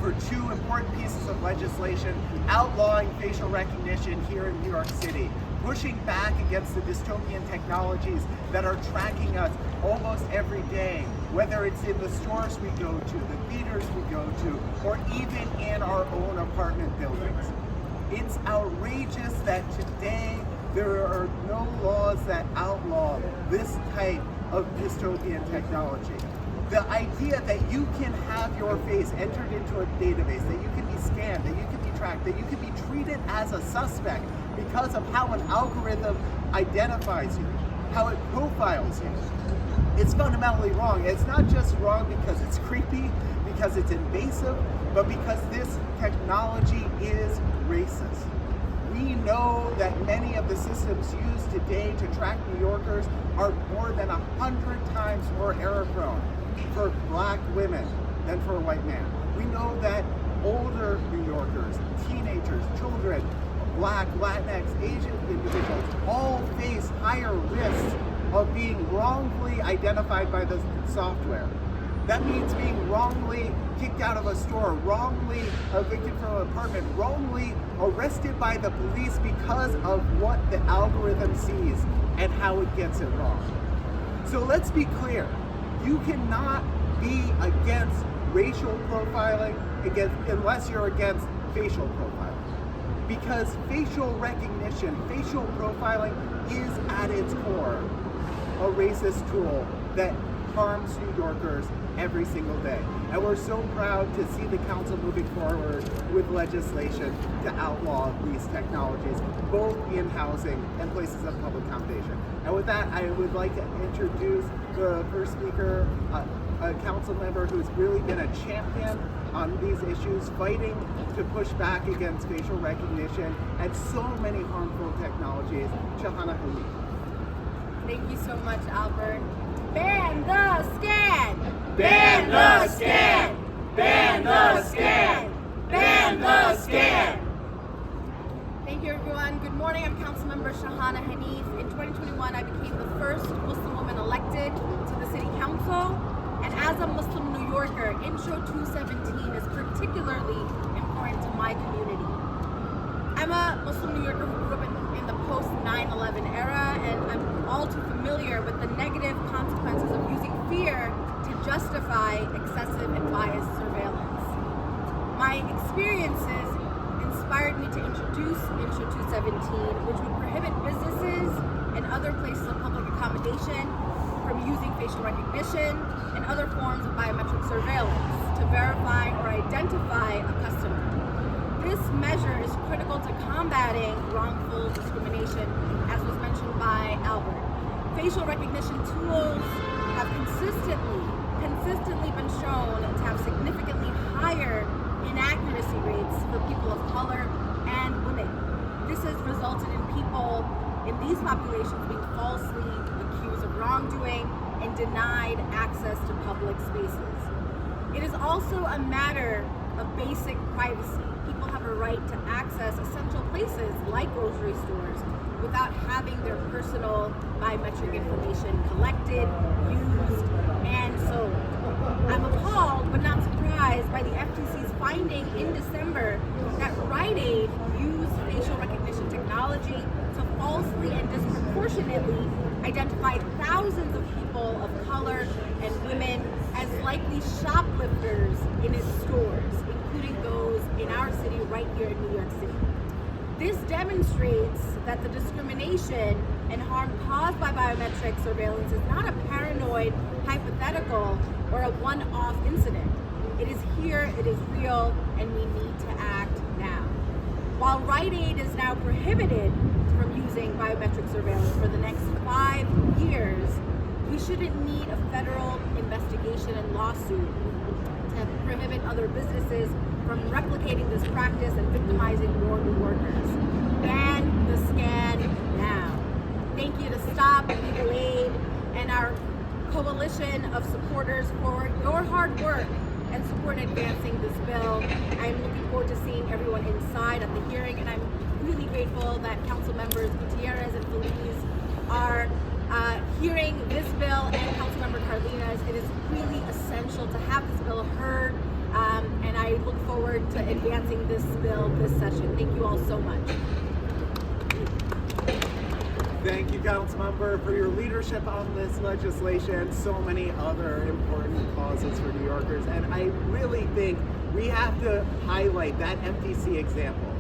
for two important pieces of legislation outlawing facial recognition here in New York City, pushing back against the dystopian technologies that are tracking us almost every day, whether it's in the stores we go to, the theaters we go to, or even in our own apartment buildings. It's outrageous that today there are no laws that outlaw this type of dystopian technology. The idea that you can have your face entered into a database, that you can be scanned, that you can be tracked, that you can be treated as a suspect because of how an algorithm identifies you, how it profiles you. It's fundamentally wrong. It's not just wrong because it's creepy, because it's invasive, but because this technology is racist. We know that many of the systems used today to track New Yorkers are more than 100 times more error prone for Black women than for a white man. We know that older New Yorkers, teenagers, children, Black, Latinx, Asian individuals all face higher risks of being wrongfully identified by the software. That means being wrongly kicked out of a store, wrongly evicted from an apartment, wrongly arrested by the police because of what the algorithm sees and how it gets it wrong. So let's be clear. You cannot be against racial profiling unless you're against facial profiling. Because facial recognition, facial profiling is at its core a racist tool that harms New Yorkers every single day. And we're so proud to see the council moving forward with legislation to outlaw these technologies, both in housing and places of public accommodation. And with that, I would like to introduce the first speaker, a council member who's really been a champion on these issues, fighting to push back against facial recognition and so many harmful technologies, Shahana Hamid. Thank you so much, Albert. Ban the scan! Ban the scan! Ban the scan! Ban the scan! Thank you, everyone. Good morning. I'm Councilmember Shahana Hanif. In 2021, I became the first Muslim woman elected to the City Council. And as a Muslim New Yorker, Intro 217 is particularly important to my community. I'm a Muslim New Yorker who grew up in the post-9/11 era, and I'm all too familiar with the negative consequences of using fear to justify excessive and biased surveillance. My experiences inspired me to introduce Intro 217, which would prohibit businesses and other places of public accommodation from using facial recognition and other forms of biometric surveillance to verify or identify a customer. This measure is critical to combating wrongful discrimination, as was mentioned by Albert. Facial recognition tools have consistently been shown to have significantly higher inaccuracy rates for people of color and women. This has resulted in people in these populations being falsely accused of wrongdoing and denied access to public spaces. It is also a matter of basic privacy. People have a right to access essential places like grocery stores without having their personal biometric information collected, used, and sold. I'm appalled but not surprised by the FTC's finding in December that Rite Aid used facial recognition technology to falsely and disproportionately identify thousands of people of color and women as likely shoplifters in its stores, including those in our city right here in New York City. This demonstrates that the discrimination and harm caused by biometric surveillance is not a paranoid, hypothetical, or a one-off incident. It is here, it is real, and we need to act now. While Rite Aid is now prohibited from using biometric surveillance for the next 5 years, we shouldn't need a federal investigation and lawsuit to prohibit other businesses from replicating this practice and victimizing more New Yorkers. Ban the scan now. Thank you to Stop Legal Aid and our coalition of supporters for your hard work and support in advancing this bill. I'm looking forward to seeing everyone inside at the hearing, and I'm really grateful that Council Members Gutierrez and Feliz are hearing this bill, and Councilmember Cardenas. It is really essential to have this bill heard And I look forward to advancing this bill this session. Thank you all so much. Thank you, Councilmember, for your leadership on this legislation. So many other important causes for New Yorkers. And I really think we have to highlight that MTC example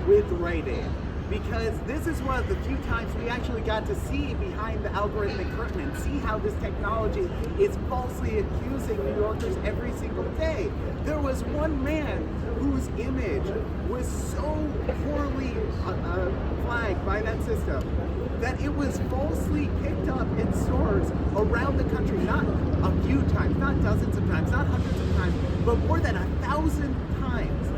with Rite Aid, because this is one of the few times we actually got to see behind the algorithmic curtain and see how this technology is falsely accusing New Yorkers every single day. There was one man whose image was so poorly flagged by that system that it was falsely picked up in stores around the country, not a few times, not dozens of times, not hundreds of times, but more than 1,000 times.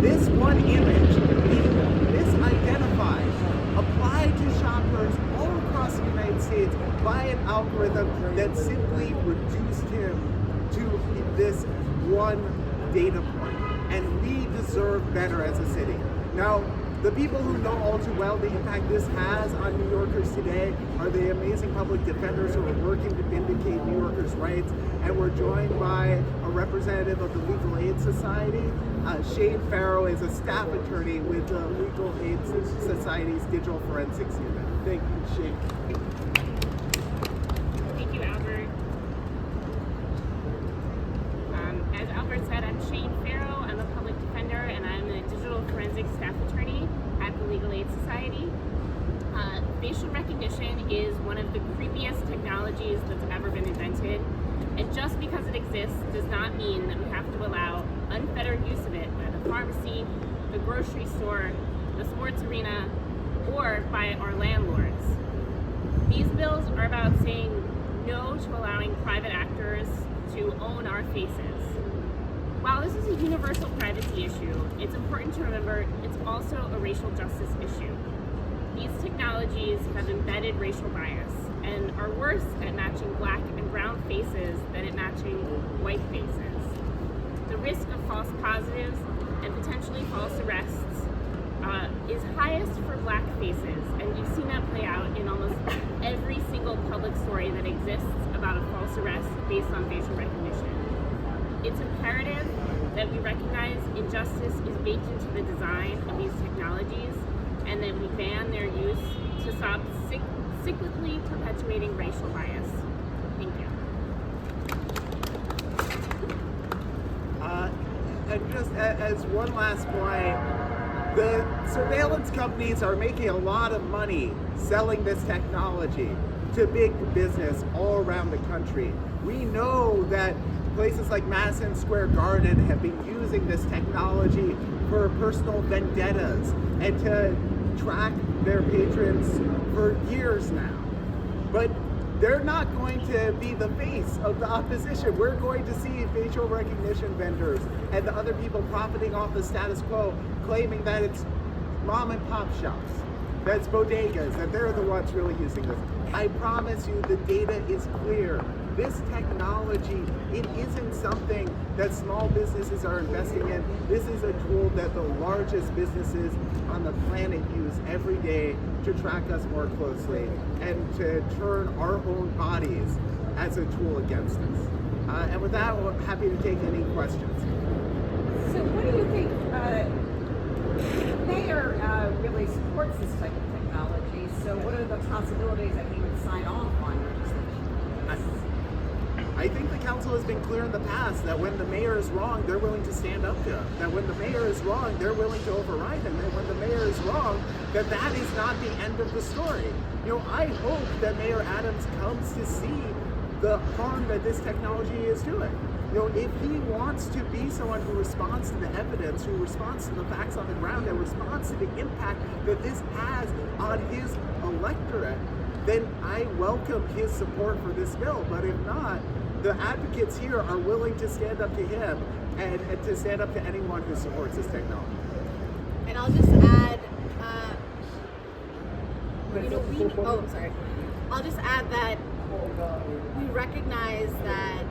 This one image being misidentified, applied to shoppers all across the United States by an algorithm that simply reduced him to this one data point. And we deserve better as a city. Now, the people who know all too well the impact this has on New Yorkers today are the amazing public defenders who are working to vindicate New Yorkers' rights. And we're joined by a representative of the Legal Aid Society. Shane Farrow is a staff attorney with the Legal Aid Society's Digital Forensics Unit. Thank you, Shane. Thank you, Albert. As Albert said, I'm Shane Farrow. I'm a public defender, and I'm a digital forensics staff attorney at the Legal Aid Society. Facial recognition is one of the creepiest technologies that's ever been invented. And just because it exists does not mean that we have to allow unfettered use of it by the pharmacy, the grocery store, the sports arena, or by our landlords. These bills are about saying no to allowing private actors to own our faces. While this is a universal privacy issue, it's important to remember it's also a racial justice issue. These technologies have embedded racial bias and are worse at matching black and brown faces than at matching white faces. The risk of false positives and potentially false arrests is highest for black faces, and you've seen that play out in almost every single public story that exists about a false arrest based on facial recognition. It's imperative that we recognize injustice is baked into the design of these technologies, and that we ban their use to stop cyclically perpetuating racial bias. Thank you. And just as one last point, the surveillance companies are making a lot of money selling this technology to big business all around the country. We know that places like Madison Square Garden have been using this technology for personal vendettas and to track their patrons for years now. But they're not going to be the face of the opposition. We're going to see facial recognition vendors and the other people profiting off the status quo claiming that it's mom and pop shops, that's bodegas, that they're the ones really using this. I promise you the data is clear. This technology, it isn't something that small businesses are investing in. This is a tool that the largest businesses on the planet use every day to track us more closely and to turn our own bodies as a tool against us. And with that, we're happy to take any questions. So what do you think, the mayor really supports this type of technology, so what are the possibilities that he would sign off on legislation? I think the council has been clear in the past that when the mayor is wrong, they're willing to stand up to him. That when the mayor is wrong, they're willing to override him. And when the mayor is wrong, that is not the end of the story. You know, I hope that Mayor Adams comes to see the harm that this technology is doing. You know, if he wants to be someone who responds to the evidence, who responds to the facts on the ground, and responds to the impact that this has on his electorate, then I welcome his support for this bill. But if not, the advocates here are willing to stand up to him and to stand up to anyone who supports this technology. And I'll just add, I'll just add that we recognize that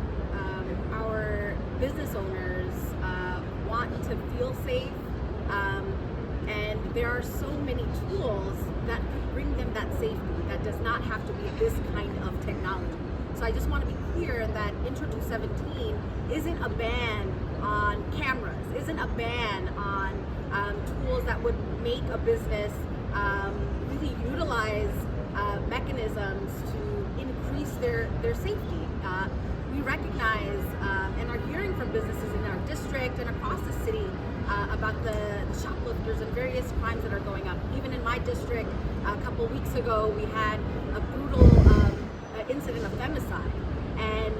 our business owners want to feel safe, and there are so many tools that could bring them that safety. That does not have to be this kind of technology. So I just want to be clear that Intro 217 isn't a ban on cameras, isn't a ban on tools that would make a business really utilize mechanisms to increase their safety. We recognize and are hearing from businesses in our district and across the city about the shoplifters and various crimes that are going up. Even in my district, a couple weeks ago, we had a brutal incident of femicide. And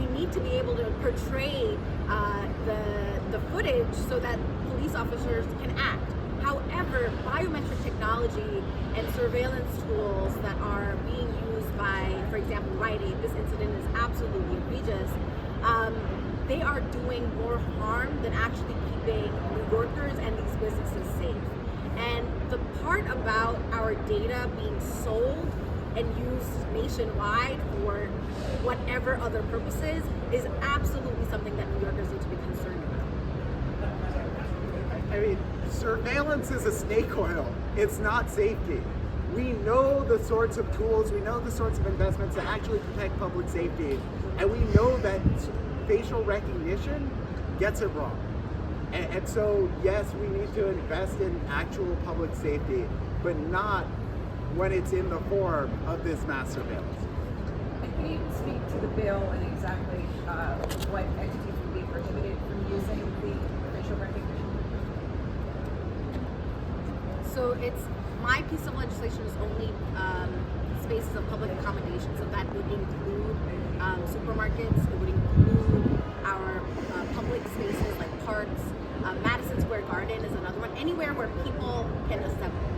we need to be able to portray the footage so that police officers can act. However, biometric technology and surveillance tools that are being used by, for example, Rite Aid, this incident is absolutely egregious, they are doing more harm than actually keeping New Yorkers and these businesses safe. And the part about our data being sold and used nationwide for whatever other purposes is absolutely something that New Yorkers need to be concerned about. I mean, surveillance is a snake oil. It's not safety. We know the sorts of tools, we know the sorts of investments that actually protect public safety, and we know that facial recognition gets it wrong. And so, yes, we need to invest in actual public safety, but not when it's in the form of this mass surveillance. And can you speak to the bill and exactly what entities would be prohibited from using the facial recognition? So my piece of legislation is only spaces of public accommodations, so that would include supermarkets, it would include our public spaces like parks, Madison Square Garden is another one, anywhere where people can assemble.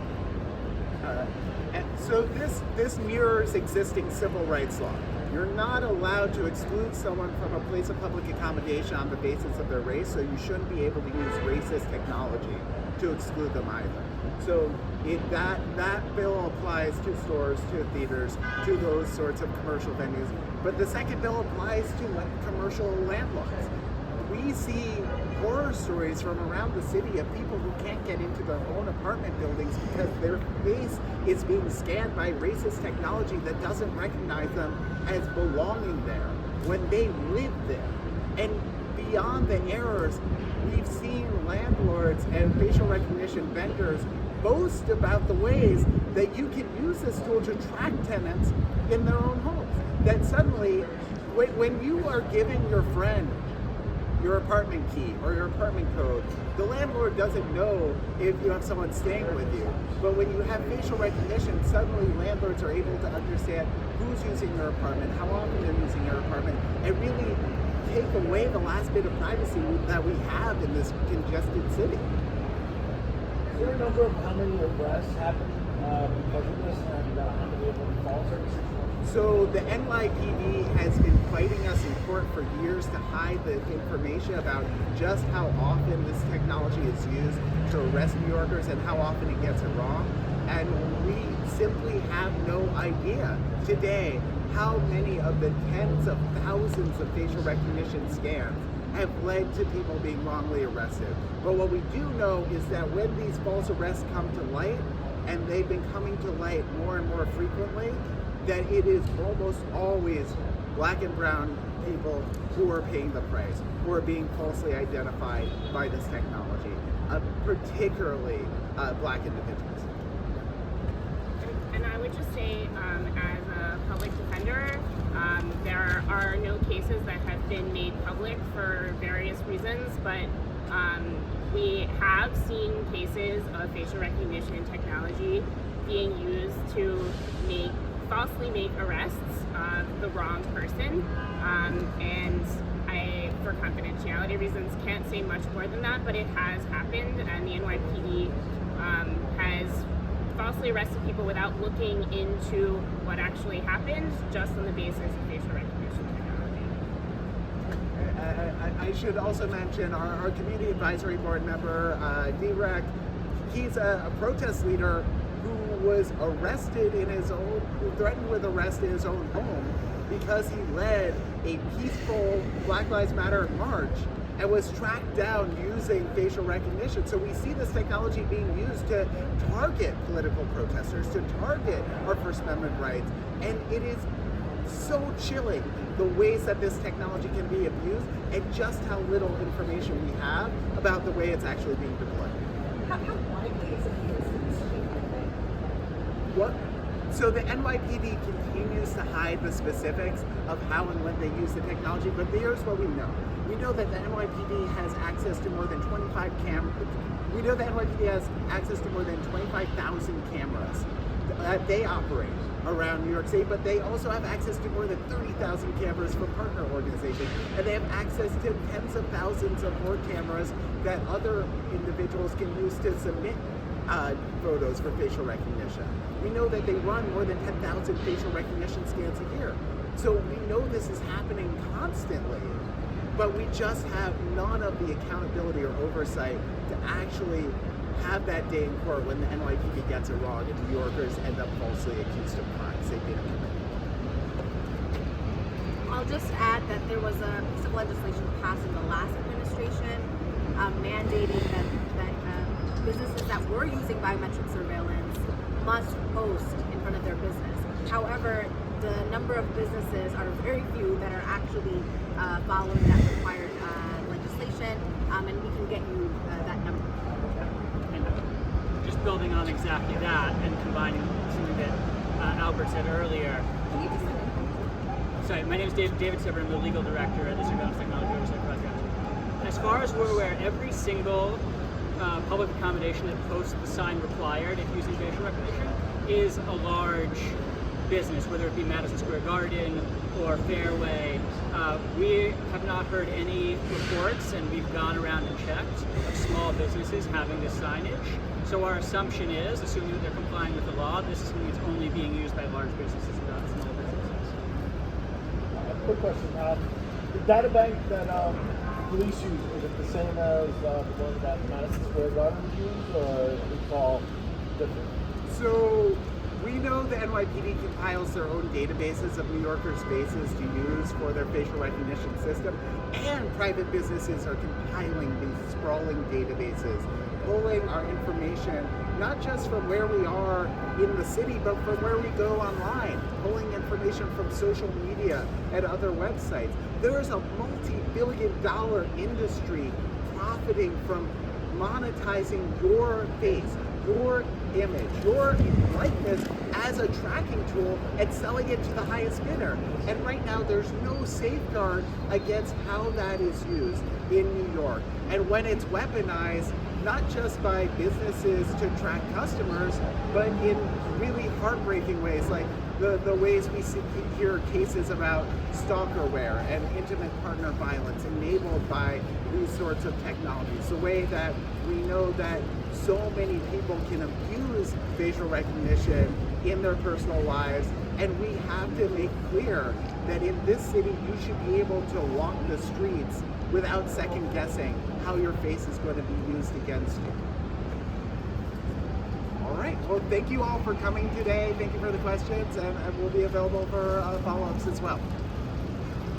So this mirrors existing civil rights law. You're not allowed to exclude someone from a place of public accommodation on the basis of their race, so you shouldn't be able to use racist technology to exclude them either. So that bill applies to stores, to theaters, to those sorts of commercial venues. But the second bill applies to commercial landlords. We see horror stories from around the city of people who can't get into their own apartment buildings because their face is being scanned by racist technology that doesn't recognize them as belonging there when they live there. And beyond the errors, we've seen landlords and facial recognition vendors boast about the ways that you can use this tool to track tenants in their own homes. That suddenly, when you are giving your friend your apartment key or your apartment code, the landlord doesn't know if you have someone staying with you. But when you have facial recognition, suddenly landlords are able to understand who's using your apartment, how often they're using your apartment, and really take away the last bit of privacy that we have in this congested city. Is there a number of how many arrests happen because of this and how many of them fall services? So the NYPD has been fighting us in court for years to hide the information about just how often this technology is used to arrest New Yorkers and how often it gets it wrong. And we simply have no idea today how many of the tens of thousands of facial recognition scans have led to people being wrongly arrested. But what we do know is that when these false arrests come to light, and they've been coming to light more and more frequently, that it is almost always black and brown people who are paying the price, who are being falsely identified by this technology, particularly black individuals. And I would just say, as a public defender, there are no cases that have been made public for various reasons, but we have seen cases of facial recognition technology being used to falsely make arrests of the wrong person, and I, for confidentiality reasons, can't say much more than that, but it has happened, and the NYPD has falsely arrested people without looking into what actually happened, just on the basis of facial recognition technology. I should also mention our community advisory board member, D-Rec. He's a protest leader who was threatened with arrest in his own home because he led a peaceful Black Lives Matter march and was tracked down using facial recognition. So we see this technology being used to target political protesters, to target our First Amendment rights, and it is so chilling the ways that this technology can be abused and just how little information we have about the way it's actually being deployed. How widely is it used in the city, I think? What? So the NYPD continues to hide the specifics of how and when they use the technology, but here's what we know. We know that the NYPD has access to more than 25 cameras. We know the NYPD has access to more than 25,000 cameras that they operate around New York City, but they also have access to more than 30,000 cameras from partner organizations, and they have access to tens of thousands of more cameras that other individuals can use to submit photos for facial recognition. We know that they run more than 10,000 facial recognition scans a year. So we know this is happening constantly, but we just have none of the accountability or oversight to actually have that day in court when the NYPD gets it wrong and New Yorkers end up falsely accused of crimes they didn't commit. I'll just add that there was a piece of legislation passed in the last administration mandating that businesses that were using biometric surveillance must post in front of their business. However, the number of businesses are very few that are actually following that required legislation, and we can get you that number. And just building on exactly that and combining something that Albert said earlier. Can you just Sorry, my name is David Sibber. I'm the legal director at the Surveillance Technology Oversight Project. As far as we're aware, every single public accommodation that posts the sign required if using facial recognition is a large business, whether it be Madison Square Garden or Fairway. We have not heard any reports, and we've gone around and checked, of small businesses having this signage. So our assumption is, assuming that they're complying with the law, this is something that's only being used by large businesses, not small businesses. Quick question. The data bank that police use, is it the same as the one that Madison Square Garden use, or is it all different? So we know the NYPD compiles their own databases of New Yorkers' faces to use for their facial recognition system, and private businesses are compiling these sprawling databases, pulling our information not just from where we are in the city, but from where we go online, pulling information from social media and other websites. There is a multi-billion-dollar industry profiting from monetizing your face, your image, your likeness as a tracking tool and selling it to the highest bidder. And right now there's no safeguard against how that is used in New York. And when it's weaponized, not just by businesses to track customers, but in really heartbreaking ways, like the ways we hear cases about stalkerware and intimate partner violence enabled by these sorts of technologies. The way that we know that so many people can abuse facial recognition in their personal lives, and we have to make clear that in this city you should be able to walk the streets without second guessing how your face is going to be used against you. All right, well, thank you all for coming today. Thank you for the questions, and we'll be available for follow-ups as well.